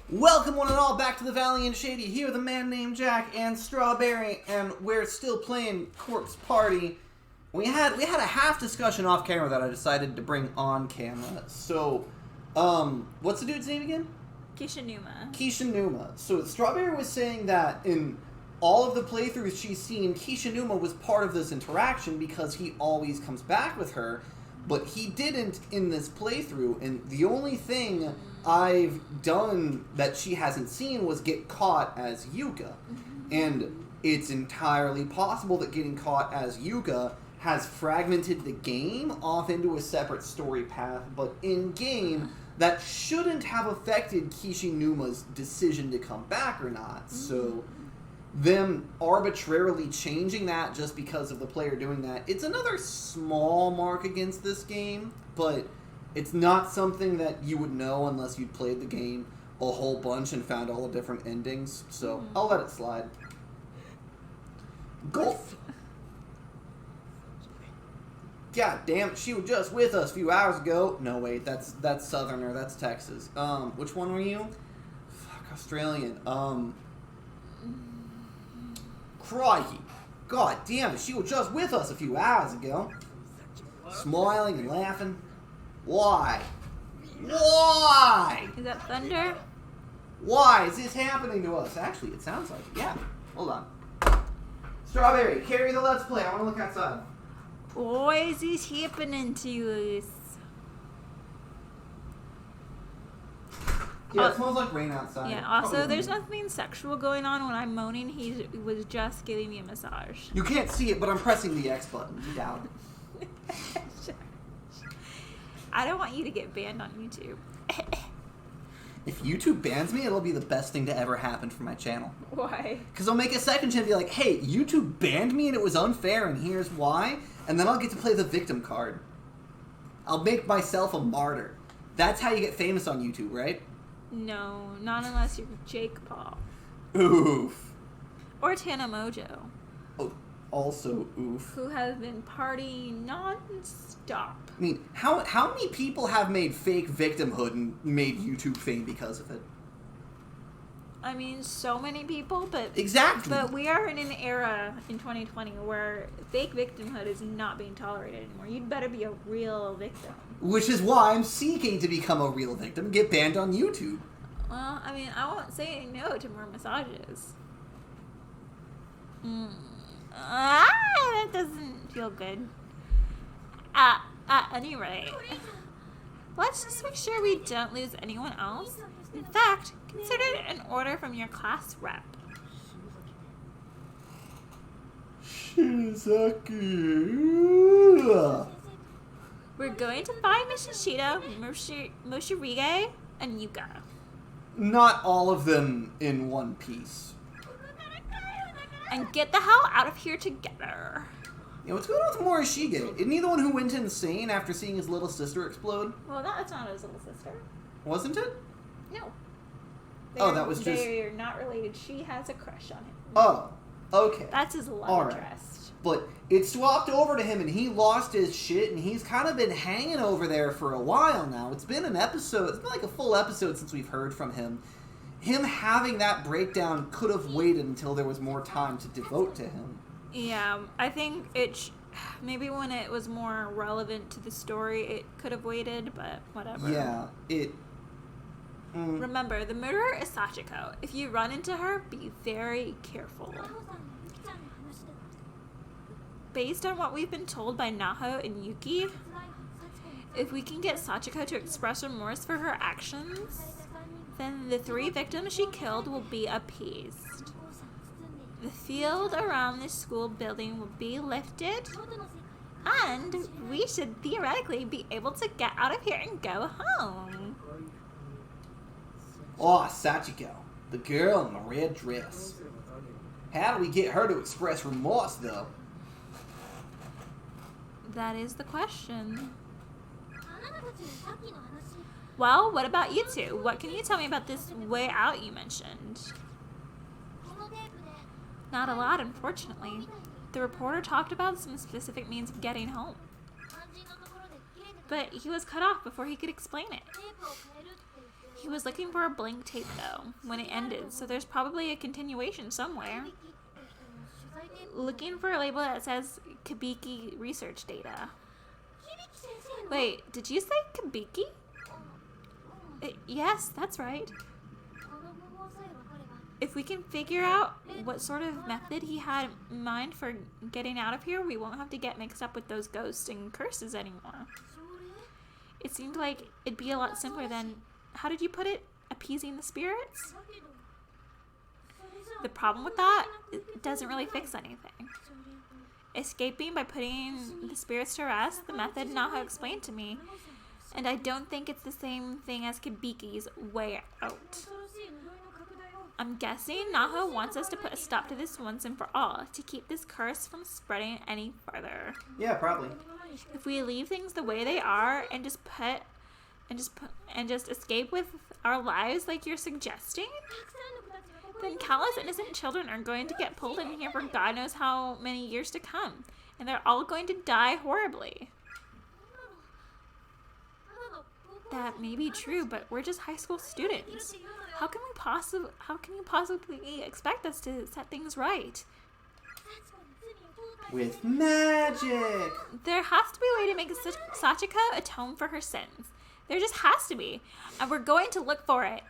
Welcome one and all back to the Valley and Shady. Here with a man named Jack and Strawberry, and we're still playing Corpse Party. We had a half discussion off camera that I decided to bring on camera. So, what's the dude's name again? Kishinuma. So Strawberry was saying that in all of the playthroughs she's seen, Kishinuma was part of this interaction because he always comes back with her, but he didn't in this playthrough, and the only thing I've done that she hasn't seen was get caught as Yuka. And it's entirely possible that getting caught as Yuka has fragmented the game off into a separate story path, but in-game, that shouldn't have affected Kishinuma's decision to come back or not. So, them arbitrarily changing that just because of the player doing that, it's another small mark against this game, but it's not something that you would know unless you'd played the game a whole bunch and found all the different endings. So, I'll let it slide. Go. God damn it, she was just with us a few hours ago. No, wait, that's Southerner, that's Texas. Which one were you? Fuck, Australian. Crikey. God damn it, she was just with us a few hours ago. Smiling and laughing. Why? Why? Is that thunder? Why is this happening to us? Actually, it sounds like it. Yeah. Hold on. Strawberry, carry the Let's Play. I want to look outside. What is this happening to us? Yeah, it smells like rain outside. Yeah, also, there's nothing sexual going on when I'm moaning. He was just giving me a massage. You can't see it, but I'm pressing the X button. You doubt it. I don't want you to get banned on YouTube. If YouTube bans me, it'll be the best thing to ever happen for my channel. Why? Because I'll make a second channel and be like, hey, YouTube banned me and it was unfair and here's why. And then I'll get to play the victim card. I'll make myself a martyr. That's how you get famous on YouTube, right? No, not unless you're Jake Paul. Oof. Or Tana Mojo. Oh, also oof. Who has been partying non-stop. I mean, how many people have made fake victimhood and made YouTube fame because of it? I mean, so many people, but... Exactly. But we are in an era in 2020 where fake victimhood is not being tolerated anymore. You'd better be a real victim. Which is why I'm seeking to become a real victim and get banned on YouTube. Well, I mean, I won't say no to more massages. That doesn't feel good. At any rate, let's just make sure we don't lose anyone else. In fact, consider it an order from your class rep. We're going to find Miss Shido, Moshirige, and Yuka. Not all of them in one piece. And get the hell out of here together. Yeah, what's going on with Morishige? Isn't he the one who went insane after seeing his little sister explode? Well, that's not his little sister. Wasn't it? No. That was just... They're not related. She has a crush on him. Oh, okay. That's his love interest. But it swapped over to him and he lost his shit and he's kind of been hanging over there for a while now. It's been an episode. It's been like a full episode since we've heard from him. Him having that breakdown could have waited until there was more time to devote to him. Yeah, I think maybe when it was more relevant to the story, it could have waited, but whatever. Yeah, Remember, the murderer is Sachiko. If you run into her, be very careful. Based on what we've been told by Naho and Yuki, if we can get Sachiko to express remorse for her actions, then the 3 victims she killed will be appeased. The field around the school building will be lifted, and we should theoretically be able to get out of here and go home. Oh, Sachiko, the girl in the red dress. How do we get her to express remorse, though? That is the question. Well, what about you two? What can you tell me about this way out you mentioned? Not a lot, unfortunately. The reporter talked about some specific means of getting home. But he was cut off before he could explain it. He was looking for a blank tape, though, when it ended, so there's probably a continuation somewhere. Looking for a label that says Kabiki research data. Wait, did you say Kabiki? Yes, that's right. If we can figure out what sort of method he had in mind for getting out of here, we won't have to get mixed up with those ghosts and curses anymore. It seemed like it'd be a lot simpler than, how did you put it, appeasing the spirits? The problem with that, it doesn't really fix anything. Escaping by putting the spirits to rest, the method Naho explained to me, and I don't think it's the same thing as Kibiki's way out. I'm guessing Naho wants us to put a stop to this once and for all, to keep this curse from spreading any further. Yeah, probably. If we leave things the way they are and just escape with our lives like you're suggesting, then countless innocent children are going to get pulled in here for God knows how many years to come, and they're all going to die horribly. That may be true, but we're just high school students. How can you possibly expect us to set things right? With magic! There has to be a way to make Sachiko atone for her sins. There just has to be. And we're going to look for it.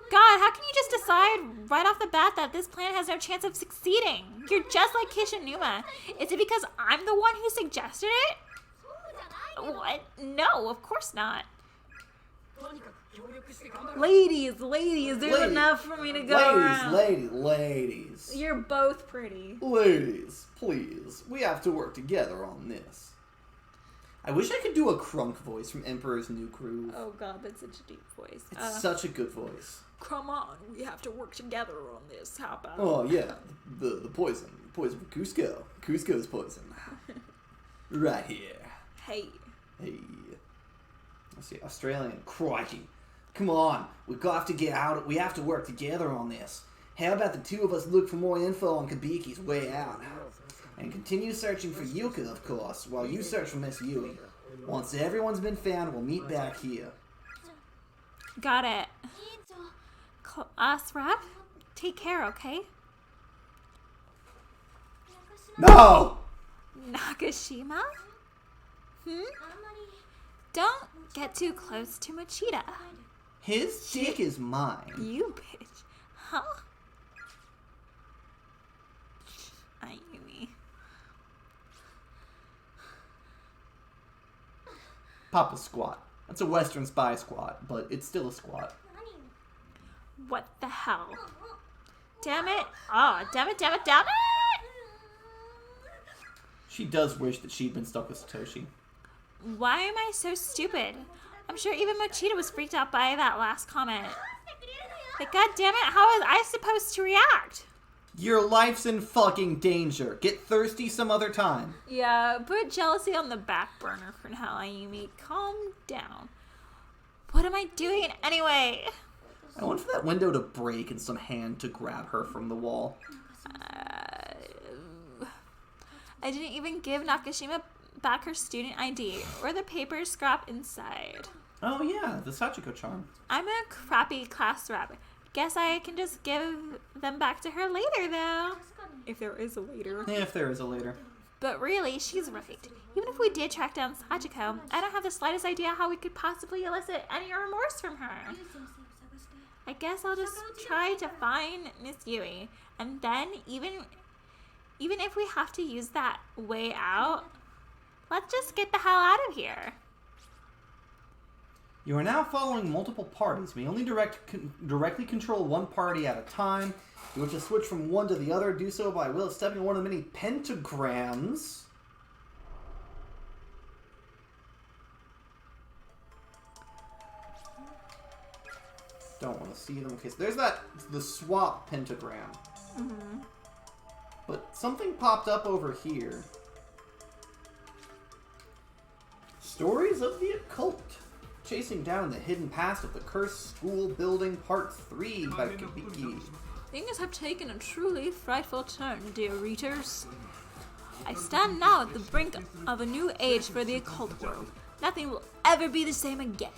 God, how can you just decide right off the bat that this plan has no chance of succeeding? You're just like Kishinuma. Is it because I'm the one who suggested it? What? No, of course not. Ladies, there's enough for me to go around. Ladies. You're both pretty. Ladies, please. We have to work together on this. I wish I could do a crunk voice from Emperor's New Groove. Oh god, that's such a deep voice. It's such a good voice. Come on, we have to work together on this. How about Oh yeah, the poison. Poison for Cusco. Cusco's poison. Right here. Hey. Let's see, Australian. Crikey. Come on, we've got to get out. We have to work together on this. How about the two of us look for more info on Kabiki's way out? And continue searching for Yuka, of course, while you search for Miss Yui. Once everyone's been found, we'll meet back here. Got it. Class rep, take care, okay? No! Nakashima? Don't get too close to Machida. His dick is mine. You bitch. Huh? Ayumi. Papa squat. That's a Western spy squat, but it's still a squat. What the hell? Damn it. Oh, damn it. She does wish that she'd been stuck with Satoshi. Why am I so stupid? I'm sure even Mochita was freaked out by that last comment. Like, god damn it, how was I supposed to react? Your life's in fucking danger. Get thirsty some other time. Yeah, put jealousy on the back burner for now, Ayumi. Calm down. What am I doing anyway? I want for that window to break and some hand to grab her from the wall. I didn't even give Nakashima back her student ID or the paper scrap inside. Oh yeah, the Sachiko charm. I'm a crappy class rep. Guess I can just give them back to her later, though. If there is a later. Yeah, if there is a later. But really, she's right. Even if we did track down Sachiko, I don't have the slightest idea how we could possibly elicit any remorse from her. I guess I'll just try to find Miss Yui. And then, even if we have to use that way out, let's just get the hell out of here. You are now following multiple parties. You may only directly control one party at a time. You wish to switch from one to the other. Do so by will of stepping on one of the many pentagrams. Don't want to see them. Okay, so there's the swap pentagram. Mm-hmm. But something popped up over here. Stories of the Occult. Chasing down the hidden past of the Cursed School Building Part 3 by Kabiki. Things have taken a truly frightful turn, dear readers. I stand now at the brink of a new age for the occult world. Nothing will ever be the same again.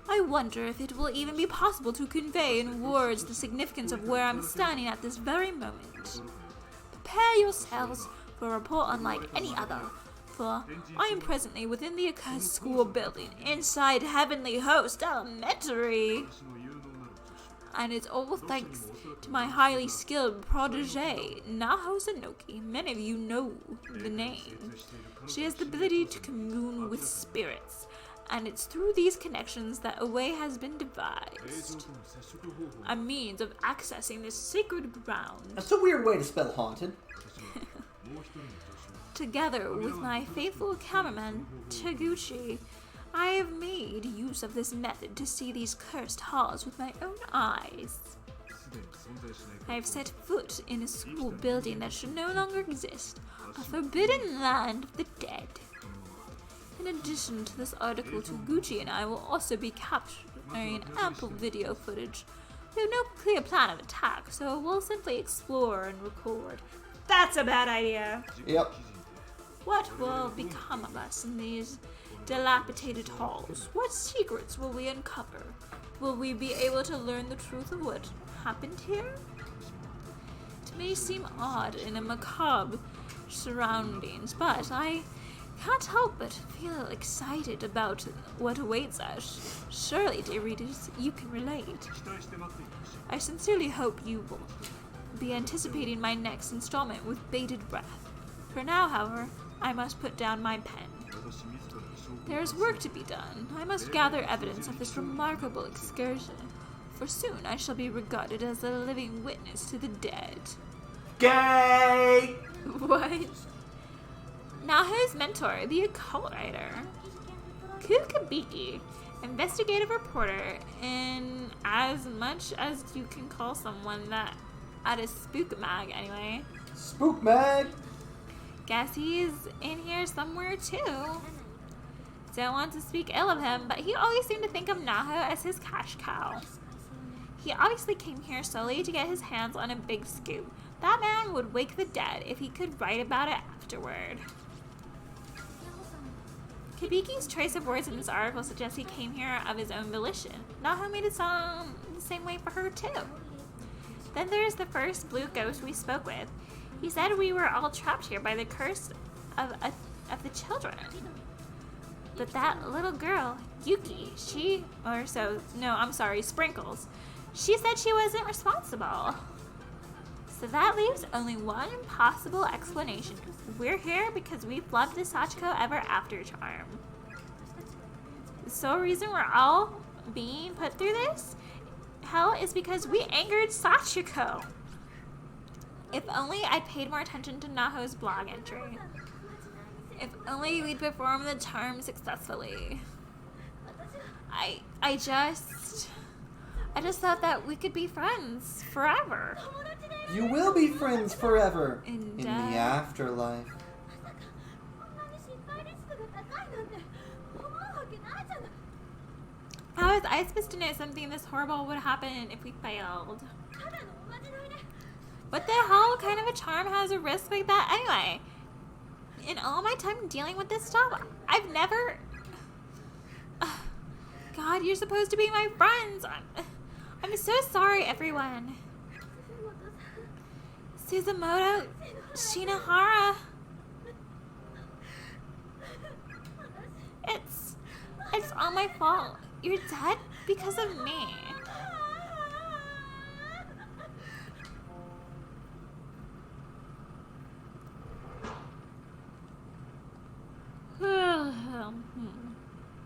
I wonder if it will even be possible to convey in words the significance of where I'm standing at this very moment. Prepare yourselves for a report unlike any other, for I am presently within the accursed school building, inside Heavenly Host Elementary. And it's all thanks to my highly skilled protege, Naho Sanoki. Many of you know the name. She has the ability to commune with spirits, and it's through these connections that a way has been devised. A means of accessing this sacred ground. That's a weird way to spell haunted. Together with my faithful cameraman, Taguchi, I have made use of this method to see these cursed halls with my own eyes. I have set foot in a school building that should no longer exist, a forbidden land of the dead. In addition to this article, Taguchi and I will also be capturing ample video footage. We have no clear plan of attack, so we'll simply explore and record. That's a bad idea. Yep. What will become of us in these dilapidated halls? What secrets will we uncover? Will we be able to learn the truth of what happened here? It may seem odd in a macabre surroundings, but I can't help but feel excited about what awaits us. Surely, dear readers, you can relate. I sincerely hope you will be anticipating my next installment with bated breath. For now, however, I must put down my pen. There is work to be done. I must gather evidence of this remarkable excursion, for soon I shall be regarded as a living witness to the dead. Gay! What? Naho's mentor, the occult writer. Kukabiki, investigative reporter, in as much as you can call someone that at a spook mag anyway. Spook mag! Guess he's in here somewhere too. Don't want to speak ill of him, but he always seemed to think of Naho as his cash cow. He obviously came here solely to get his hands on a big scoop. That man would wake the dead if he could write about it afterward. Kabiki's choice of words in this article suggests he came here of his own volition. Naho made it sound the same way for her too. Then there's the first blue ghost we spoke with. He said we were all trapped here by the curse of the children. But that little girl, Yuki, Sprinkles, she said she wasn't responsible. So that leaves only one possible explanation. We're here because we flubbed the Sachiko Ever After charm. The sole reason we're all being put through this hell is because we angered Sachiko. If only I paid more attention to Naho's blog entry. If only we'd performed the charm successfully. I just thought that we could be friends forever. You will be friends forever In the death. afterlife. How was I supposed to know something this horrible would happen if we failed? What the hell kind of a charm has a risk like that anyway? In all my time dealing with this stuff, I've never... God, you're supposed to be my friends. I'm so sorry, everyone. Suzumoto Shinohara. It's all my fault. You're dead because of me.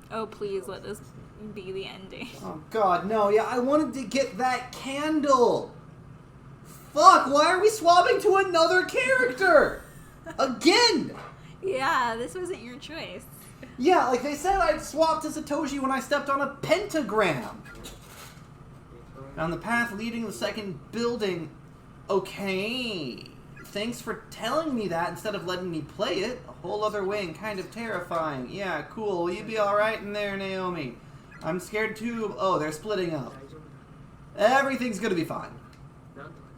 Oh, please let this be the ending. Oh god, no. Yeah, I wanted to get that candle. Fuck, why are we swapping to another character? Again! Yeah, this wasn't your choice. Yeah, like they said I'd swap to Satoshi when I stepped on a pentagram. On the path leading to the second building. Okay. Thanks for telling me that instead of letting me play it. A whole other way and kind of terrifying. Yeah, cool. Will you be alright in there, Naomi? I'm scared too. Oh, they're splitting up. Everything's gonna be fine.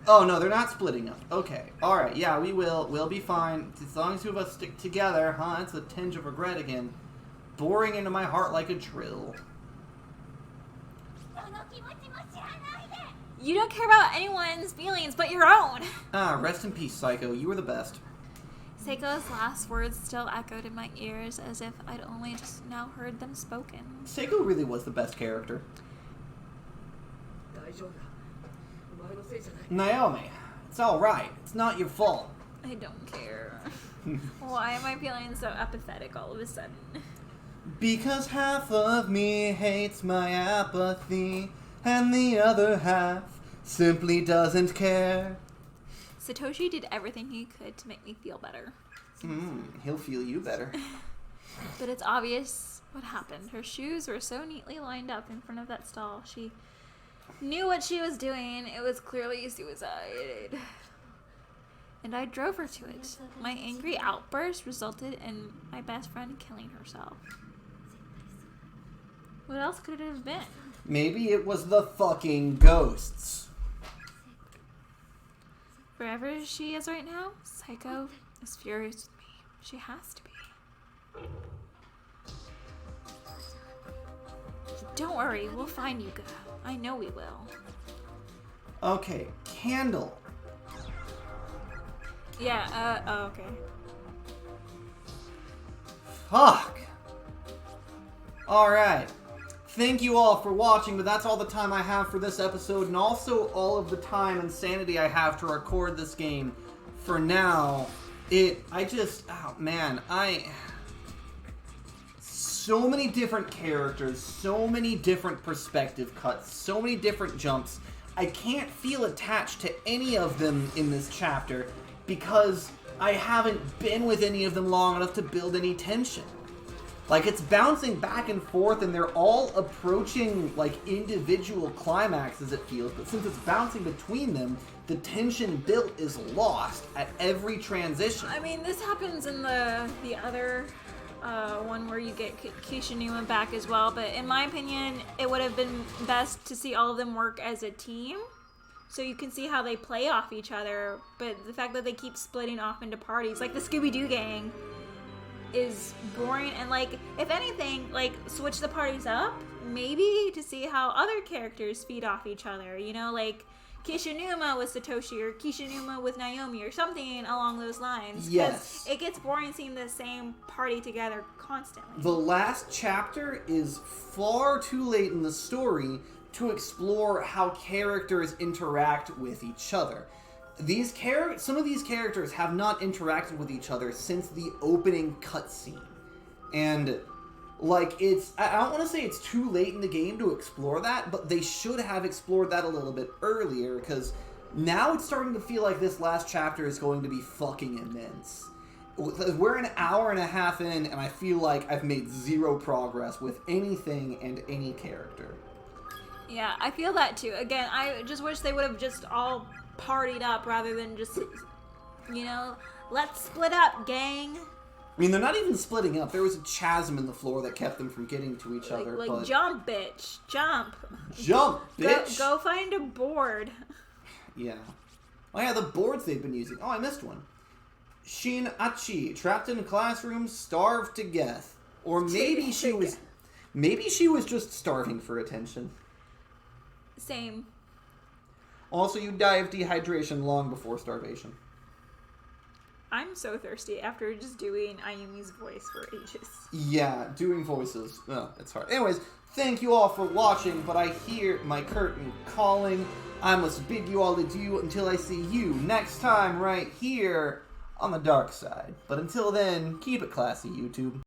Oh, no, they're not splitting up. Okay. Alright, yeah, we will. We'll be fine. As long as two of us stick together, huh? It's a tinge of regret again. Boring into my heart like a drill. You don't care about anyone's feelings but your own. Ah, rest in peace, Psycho. You were the best. Seiko's last words still echoed in my ears as if I'd only just now heard them spoken. Seiko really was the best character. Naomi, it's alright. It's not your fault. I don't care. Why am I feeling so apathetic all of a sudden? Because half of me hates my apathy, and the other half simply doesn't care. Satoshi did everything he could to make me feel better. He'll feel you better. But it's obvious what happened. Her shoes were so neatly lined up in front of that stall. She knew what she was doing. It was clearly suicide. And I drove her to it. My angry outburst resulted in my best friend killing herself. What else could it have been? Maybe it was the fucking ghosts. Wherever she is right now, Psycho is furious with me. She has to be. Don't worry, we'll find you, Go. I know we will. Okay, Candle. Yeah, oh, okay. Fuck. Alright. Thank you all for watching, but that's all the time I have for this episode, and also all of the time and sanity I have to record this game. For now, so many different characters, so many different perspective cuts, so many different jumps. I can't feel attached to any of them in this chapter because I haven't been with any of them long enough to build any tension. Like, it's bouncing back and forth, and they're all approaching, like, individual climaxes, it feels. But since it's bouncing between them, the tension built is lost at every transition. I mean, this happens in the other one where you get Kishinuma back as well. But in my opinion, it would have been best to see all of them work as a team. So you can see how they play off each other. But the fact that they keep splitting off into parties, like the Scooby-Doo gang, is boring. And like, if anything, like, switch the parties up maybe to see how other characters feed off each other, you know, like Kishinuma with Satoshi or Kishinuma with Naomi or something along those lines. Yes, it gets boring seeing the same party together constantly. The last chapter is far too late in the story to explore how characters interact with each other. Some of these characters have not interacted with each other since the opening cutscene. And, like, I don't want to say it's too late in the game to explore that, but they should have explored that a little bit earlier, because now it's starting to feel like this last chapter is going to be fucking immense. We're an hour and a half in, and I feel like I've made zero progress with anything and any character. Yeah, I feel that too. Again, I just wish they would have just all partied up rather than just, you know, let's split up, gang. I mean, they're not even splitting up. There was a chasm in the floor that kept them from getting to each other. Like, jump, bitch. Jump. Jump, bitch. Go find a board. Yeah. Oh, yeah, the boards they've been using. Oh, I missed one. Shin Achi, trapped in a classroom, starved to death. Or maybe she was just starving for attention. Same. Also, you die of dehydration long before starvation. I'm so thirsty after just doing Ayumi's voice for ages. Yeah, doing voices. Oh, it's hard. Anyways, thank you all for watching, but I hear my curtain calling. I must bid you all adieu until I see you next time right here on the dark side. But until then, keep it classy, YouTube.